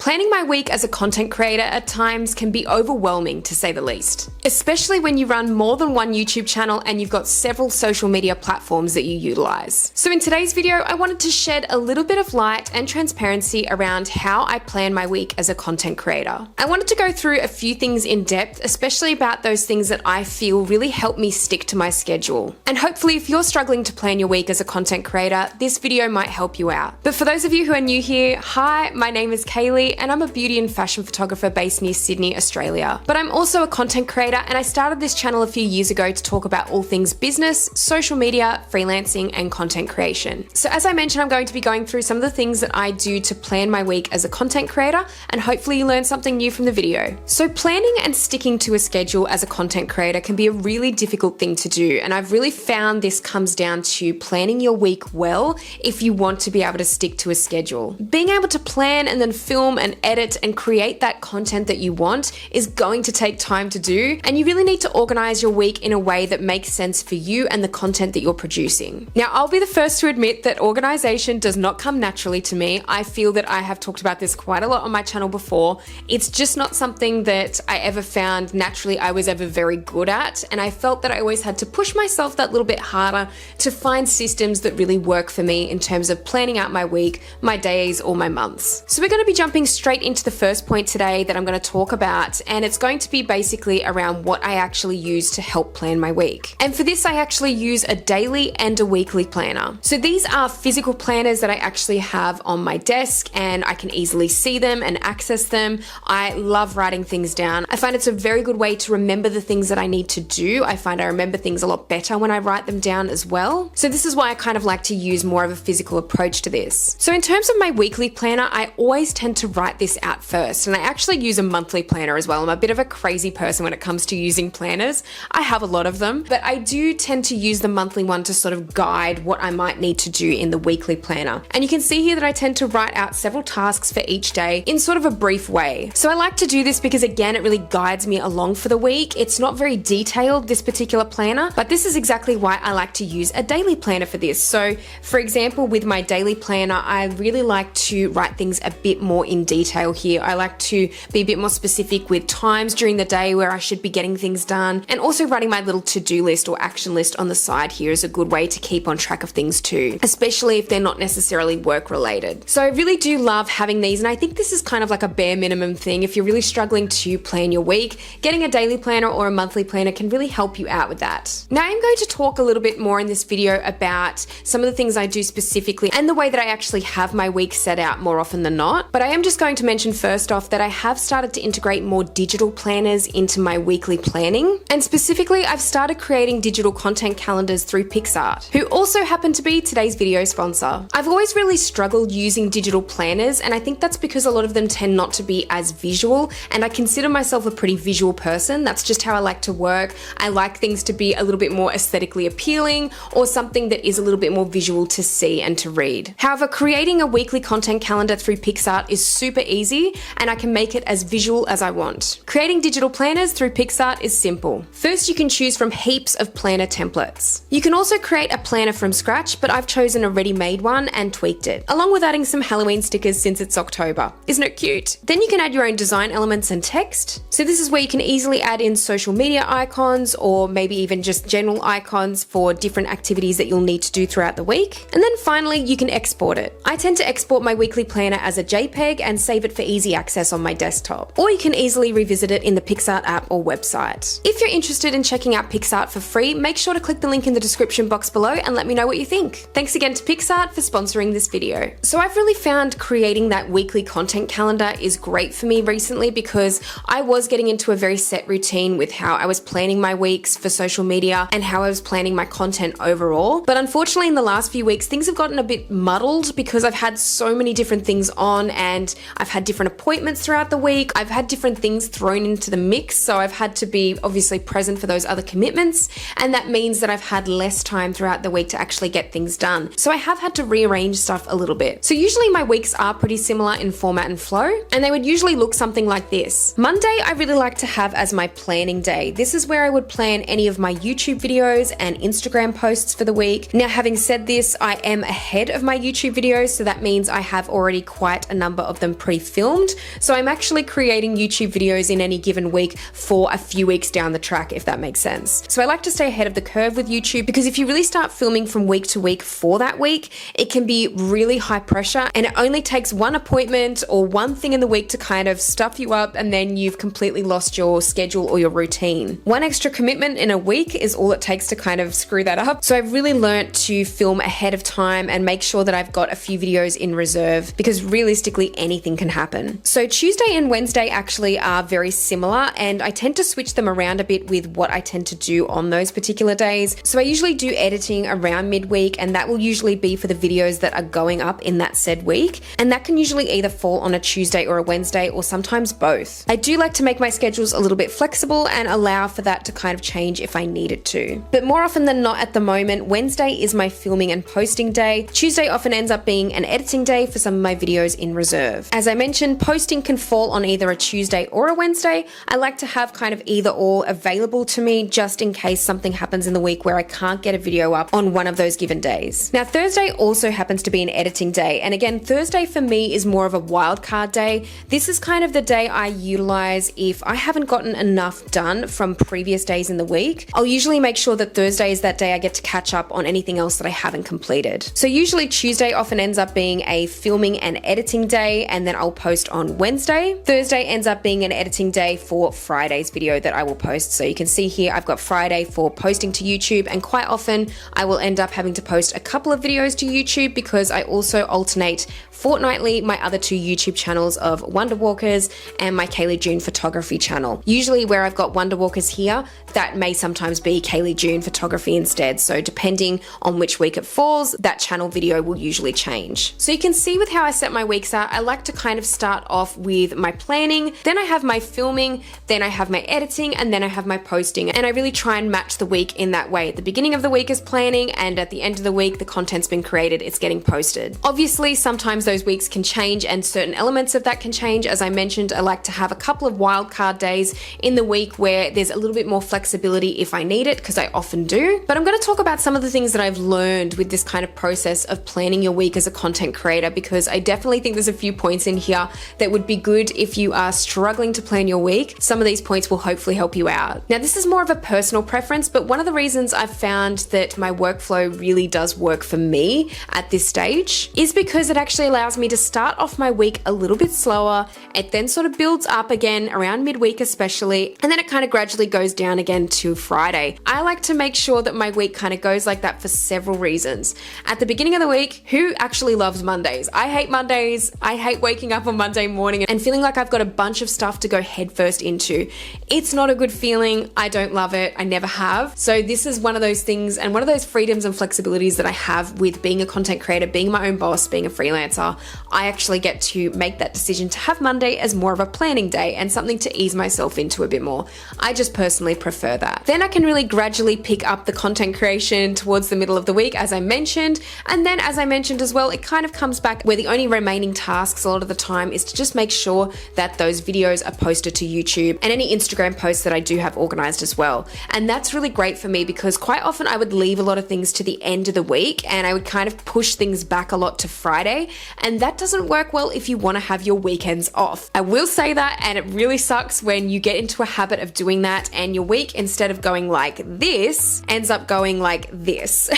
Planning my week as a content creator at times can be overwhelming, to say the least, especially when you run more than one YouTube channel and you've got several social media platforms that you utilize. So in today's video, I wanted to shed a little bit of light and transparency around how I plan my week as a content creator. I wanted to go through a few things in depth, especially about those things that I feel really help me stick to my schedule. And hopefully if you're struggling to plan your week as a content creator, this video might help you out. But for those of you who are new here, hi, my name is Kaylee and I'm a beauty and fashion photographer based near Sydney, Australia. But I'm also a content creator and I started this channel a few years ago to talk about all things business, social media, freelancing, and content creation. So as I mentioned, I'm going to be going through some of the things that I do to plan my week as a content creator, and hopefully you learn something new from the video. So planning and sticking to a schedule as a content creator can be a really difficult thing to do, and I've really found this comes down to planning your week well if you want to be able to stick to a schedule. Being able to plan and then film and edit and create that content that you want is going to take time to do, and you really need to organize your week in a way that makes sense for you and the content that you're producing. Now, I'll be the first to admit that organization does not come naturally to me. I feel that I have talked about this quite a lot on my channel before. It's just not something that I ever found naturally I was ever very good at, and I felt that I always had to push myself that little bit harder to find systems that really work for me in terms of planning out my week, my days, or my months. So we're going to be jumping straight into the first point today that I'm going to talk about, and it's going to be basically around what I actually use to help plan my week. And for this, I actually use a daily and a weekly planner. So these are physical planners that I actually have on my desk, and I can easily see them and access them. I love writing things down. I find it's a very good way to remember the things that I need to do. I find I remember things a lot better when I write them down as well. So this is why I kind of like to use more of a physical approach to this. So in terms of my weekly planner, I always tend to write this out first, and I actually use a monthly planner as well. I'm a bit of a crazy person when it comes to using planners. I have a lot of them, but I do tend to use the monthly one to sort of guide what I might need to do in the weekly planner. And you can see here that I tend to write out several tasks for each day in sort of a brief way. So I like to do this because, again, it really guides me along for the week. It's not very detailed, this particular planner, but this is exactly why I like to use a daily planner for this. So for example, with my daily planner, I really like to write things a bit more in detail here. I like to be a bit more specific with times during the day where I should be getting things done, and also writing my little to-do list or action list on the side here is a good way to keep on track of things too, especially if they're not necessarily work related. So I really do love having these, and I think this is kind of like a bare minimum thing. If you're really struggling to plan your week, getting a daily planner or a monthly planner can really help you out with that. Now I'm going to talk a little bit more in this video about some of the things I do specifically and the way that I actually have my week set out more often than not, but I am just going to mention first off that I have started to integrate more digital planners into my weekly planning, and specifically I've started creating digital content calendars through PicsArt, who also happen to be today's video sponsor. I've always really struggled using digital planners, and I think that's because a lot of them tend not to be as visual, and I consider myself a pretty visual person. That's just how I like to work. I like things to be a little bit more aesthetically appealing, or something that is a little bit more visual to see and to read. However, creating a weekly content calendar through PicsArt is super easy, and I can make it as visual as I want. Creating digital planners through PicsArt is simple. First, you can choose from heaps of planner templates. You can also create a planner from scratch, but I've chosen a ready-made one and tweaked it, along with adding some Halloween stickers since it's October. Isn't it cute? Then you can add your own design elements and text. So this is where you can easily add in social media icons, or maybe even just general icons for different activities that you'll need to do throughout the week. And then finally, you can export it. I tend to export my weekly planner as a JPEG and save it for easy access on my desktop, or you can easily revisit it in the PicsArt app or website. If you're interested in checking out PicsArt for free, make sure to click the link in the description box below and let me know what you think. Thanks again to PicsArt for sponsoring this video. So I've really found creating that weekly content calendar is great for me recently, because I was getting into a very set routine with how I was planning my weeks for social media and how I was planning my content overall. But unfortunately, in the last few weeks, things have gotten a bit muddled because I've had so many different things on, and I've had different appointments throughout the week. I've had different things thrown into the mix, so I've had to be obviously present for those other commitments, and that means that I've had less time throughout the week to actually get things done. So I have had to rearrange stuff a little bit. So usually my weeks are pretty similar in format and flow, and they would usually look something like this. Monday, I really like to have as my planning day. This is where I would plan any of my YouTube videos and Instagram posts for the week. Now, having said this, I am ahead of my YouTube videos, so that means I have already quite a number of them them pre-filmed. So I'm actually creating YouTube videos in any given week for a few weeks down the track, if that makes sense. So I like to stay ahead of the curve with YouTube, because if you really start filming from week to week for that week, it can be really high pressure, and it only takes one appointment or one thing in the week to kind of stuff you up, and then you've completely lost your schedule or your routine. One extra commitment in a week is all it takes to kind of screw that up. So I've really learnt to film ahead of time and make sure that I've got a few videos in reserve, because realistically anything can happen. So Tuesday and Wednesday actually are very similar, and I tend to switch them around a bit with what I tend to do on those particular days. So I usually do editing around midweek, and that will usually be for the videos that are going up in that said week, and that can usually either fall on a Tuesday or a Wednesday, or sometimes both. I do like to make my schedules a little bit flexible and allow for that to kind of change if I needed to. But more often than not at the moment, Wednesday is my filming and posting day. Tuesday often ends up being an editing day for some of my videos in reserve. As I mentioned, posting can fall on either a Tuesday or a Wednesday. I like to have kind of either or available to me, just in case something happens in the week where I can't get a video up on one of those given days. Now, Thursday also happens to be an editing day, and again, Thursday for me is more of a wildcard day. This is kind of the day I utilize if I haven't gotten enough done from previous days in the week. I'll usually make sure that Thursday is that day I get to catch up on anything else that I haven't completed. So usually Tuesday often ends up being a filming and editing day, and then I'll post on Wednesday. Thursday ends up being an editing day for Friday's video that I will post. So you can see here I've got Friday for posting to YouTube, and quite often I will end up having to post a couple of videos to YouTube, because I also alternate fortnightly my other two YouTube channels of Wonder Walkers and my Kaylee June photography channel. Usually where I've got Wonder Walkers here, that may sometimes be Kaylee June photography instead. So depending on which week it falls, that channel video will usually change. So you can see with how I set my weeks out, I like to kind of start off with my planning, then I have my filming, then I have my editing, and then I have my posting. And I really try and match the week in that way. At the beginning of the week is planning, and at the end of the week, the content's been created, it's getting posted. Obviously, sometimes those weeks can change and certain elements of that can change. As I mentioned, I like to have a couple of wildcard days in the week where there's a little bit more flexibility if I need it, because I often do. But I'm going to talk about some of the things that I've learned with this kind of process of planning your week as a content creator, because I definitely think there's a few points in here that would be good if you are struggling to plan your week. Some of these points will hopefully help you out. Now, this is more of a personal preference, but one of the reasons I've found that my workflow really does work for me at this stage is because it actually allows me to start off my week a little bit slower. It then sort of builds up again around midweek especially, and then it kind of gradually goes down again to Friday. I like to make sure that my week kind of goes like that for several reasons. At the beginning of the week, who actually loves Mondays? I hate Mondays. I hate waking up on Monday morning and feeling like I've got a bunch of stuff to go headfirst into. It's not a good feeling. I don't love it. I never have. So this is one of those things and one of those freedoms and flexibilities that I have with being a content creator, being my own boss, being a freelancer. I actually get to make that decision to have Monday as more of a planning day and something to ease myself into a bit more. I just personally prefer that. Then I can really gradually pick up the content creation towards the middle of the week, as I mentioned. And then as I mentioned as well, it kind of comes back where the only remaining tasks a lot of the time is to just make sure that those videos are posted to YouTube and any Instagram posts that I do have organized as well. And that's really great for me, because quite often I would leave a lot of things to the end of the week and I would kind of push things back a lot to Friday. And that doesn't work well if you want to have your weekends off. I will say that, and it really sucks when you get into a habit of doing that and your week, instead of going like this, ends up going like this.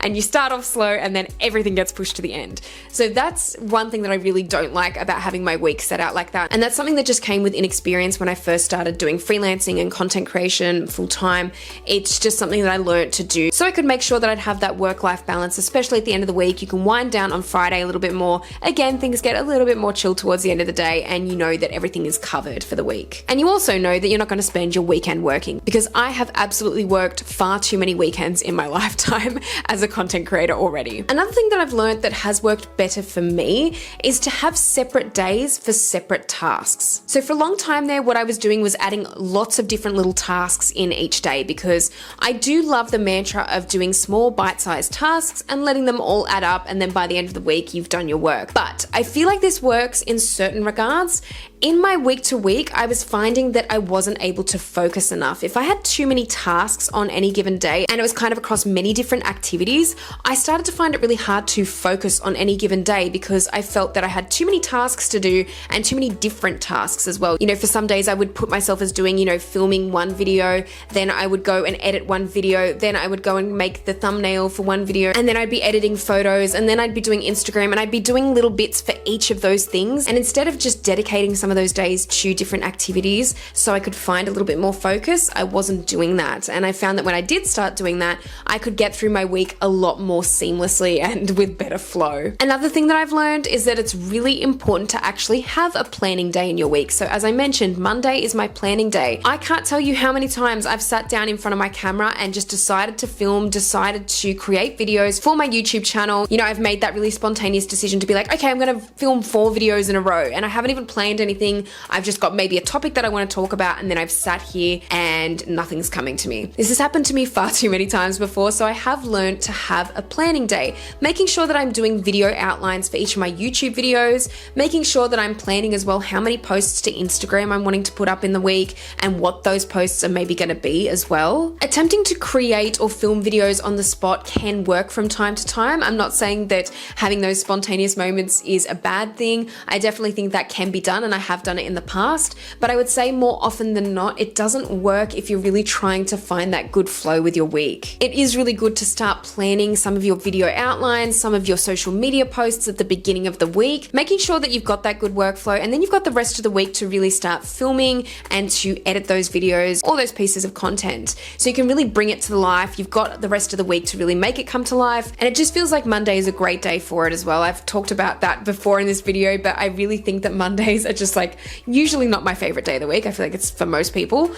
And you start off slow and then everything gets pushed to the end. So that's one thing that I really don't like about having my week set out like that. And that's something that just came with inexperience when I first started doing freelancing and content creation full time. It's just something that I learned to do so I could make sure that I'd have that work-life balance, especially at the end of the week. You can wind down on Friday a little bit more. Again, things get a little bit more chill towards the end of the day, and you know that everything is covered for the week. And you also know that you're not going to spend your weekend working, because I have absolutely worked far too many weekends in my lifetime as a content creator already. Another thing that I've learned that has worked better for me is to have separate days for separate tasks. So for a long time there, what I was doing was adding lots of different little tasks in each day, because I do love the mantra of doing small bite-sized tasks and letting them all add up, and then by the end of the week, you've done your work. But I feel like this works in certain regards. In my week to week, I was finding that I wasn't able to focus enough. If I had too many tasks on any given day and it was kind of across many different activities, I started to find it really hard to focus on any given day, because I felt that I had too many tasks to do and too many different tasks as well. You know, for some days I would put myself as doing, you know, filming one video, then I would go and edit one video, then I would go and make the thumbnail for one video, and then I'd be editing photos, and then I'd be doing Instagram, and I'd be doing little bits for each of those things. And instead of just dedicating some of those days to different activities so I could find a little bit more focus, I wasn't doing that. And I found that when I did start doing that, I could get through my week a lot more seamlessly and with better flow. Another thing that I've learned is that it's really important to actually have a planning day in your week. So as I mentioned, Monday is my planning day. I can't tell you how many times I've sat down in front of my camera and just decided to film, decided to create videos for my YouTube channel. You know, I've made that really spontaneous decision to be like, okay, I'm gonna film 4 videos in a row, and I haven't even planned anything. I've just got maybe a topic that I want to talk about, and then I've sat here and nothing's coming to me. This has happened to me far too many times before, so I have learned to have a planning day, making sure that I'm doing video outlines for each of my YouTube videos, making sure that I'm planning as well how many posts to Instagram I'm wanting to put up in the week and what those posts are maybe going to be as well. Attempting to create or film videos on the spot can work from time to time. I'm not saying that having those spontaneous moments is a bad thing. I definitely think that can be done, and I have done it in the past, but I would say more often than not, it doesn't work if you're really trying to find that good flow with your week. It is really good to start planning some of your video outlines, some of your social media posts at the beginning of the week, making sure that you've got that good workflow, and then you've got the rest of the week to really start filming and to edit those videos, all those pieces of content. So you can really bring it to life. You've got the rest of the week to really make it come to life, and it just feels like Monday is a great day for it as well. I've talked about that before in this video, but I really think that Mondays are just like usually not my favorite day of the week. I feel like it's for most people.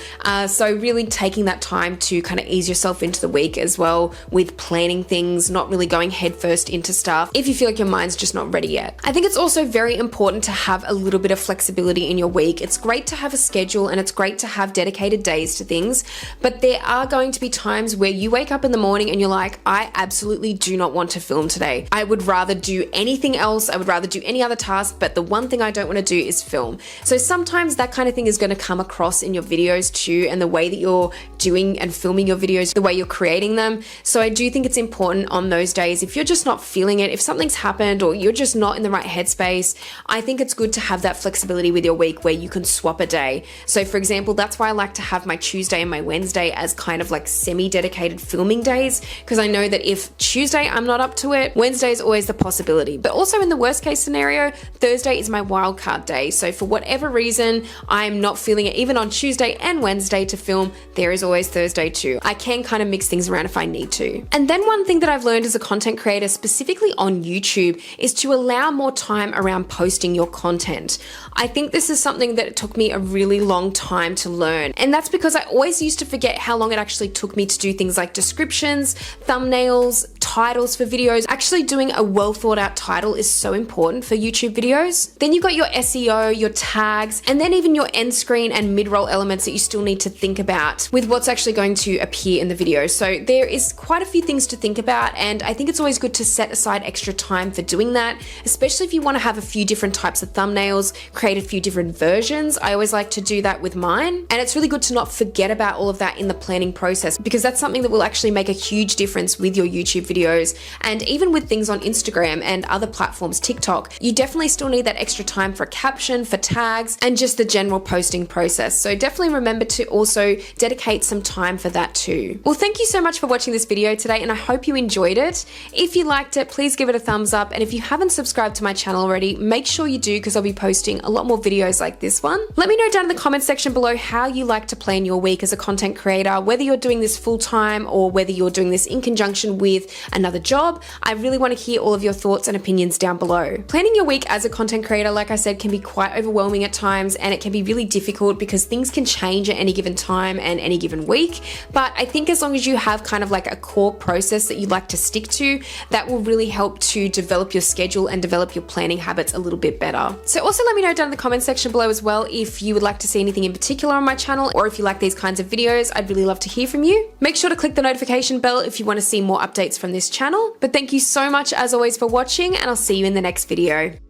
So really taking that time to kind of ease yourself into the week as well with planning things, not really going headfirst into stuff if you feel like your mind's just not ready yet. I think it's also very important to have a little bit of flexibility in your week. It's great to have a schedule and it's great to have dedicated days to things, but there are going to be times where you wake up in the morning and you're like, I absolutely do not want to film today. I would rather do anything else. I would rather do any other task, but the one thing I don't want to do is film. So sometimes that kind of thing is going to come across in your videos too, and the way that you're doing and filming your videos, the way you're creating them. So I do think it's important on those days, if you're just not feeling it, if something's happened or you're just not in the right headspace, I think it's good to have that flexibility with your week where you can swap a day. So for example, that's why I like to have my Tuesday and my Wednesday as kind of like semi-dedicated filming days, because I know that if Tuesday I'm not up to it, Wednesday is always the possibility. But also in the worst case scenario, Thursday is my wildcard day. So for whatever reason, I'm not feeling it even on Tuesday and Wednesday to film, there is always Thursday too. I can kind of mix things around if I need to. And then one thing that I've learned as a content creator, specifically on YouTube, is to allow more time around posting your content. I think this is something that took me a really long time to learn. And that's because I always used to forget how long it actually took me to do things like descriptions, thumbnails, titles for videos. Actually doing a well thought out title is so important for YouTube videos. Then you've got your SEO, your tags, and then even your end screen and mid-roll elements that you still need to think about with what's actually going to appear in the video. So there is quite a few things to think about, and I think it's always good to set aside extra time for doing that, especially if you want to have a few different types of thumbnails, create a few different versions. I always like to do that with mine, and it's really good to not forget about all of that in the planning process, because that's something that will actually make a huge difference with your YouTube videos. And even with things on Instagram and other platforms, TikTok, you definitely still need that extra time for a caption, for tags, and just the general posting process. So definitely remember to also dedicate some time for that too. Well, thank you so much for watching this video today, and I hope you enjoyed it. If you liked it, please give it a thumbs up. And if you haven't subscribed to my channel already, make sure you do, because I'll be posting a lot more videos like this one. Let me know down in the comment section below how you like to plan your week as a content creator, whether you're doing this full time or whether you're doing this in conjunction with another job. I really want to hear all of your thoughts and opinions down below. Planning your week as a content creator, like I said, can be quite overwhelming at times, and it can be really difficult because things can change at any given time and any given week. But I think as long as you have kind of like a core process that you'd like to stick to, that will really help to develop your schedule and develop your planning habits a little bit better. So also let me know down in the comment section below as well if you would like to see anything in particular on my channel, or if you like these kinds of videos. I'd really love to hear from you. Make sure to click the notification bell if you want to see more updates from this channel. But thank you so much as always for watching, and I'll see you in the next video.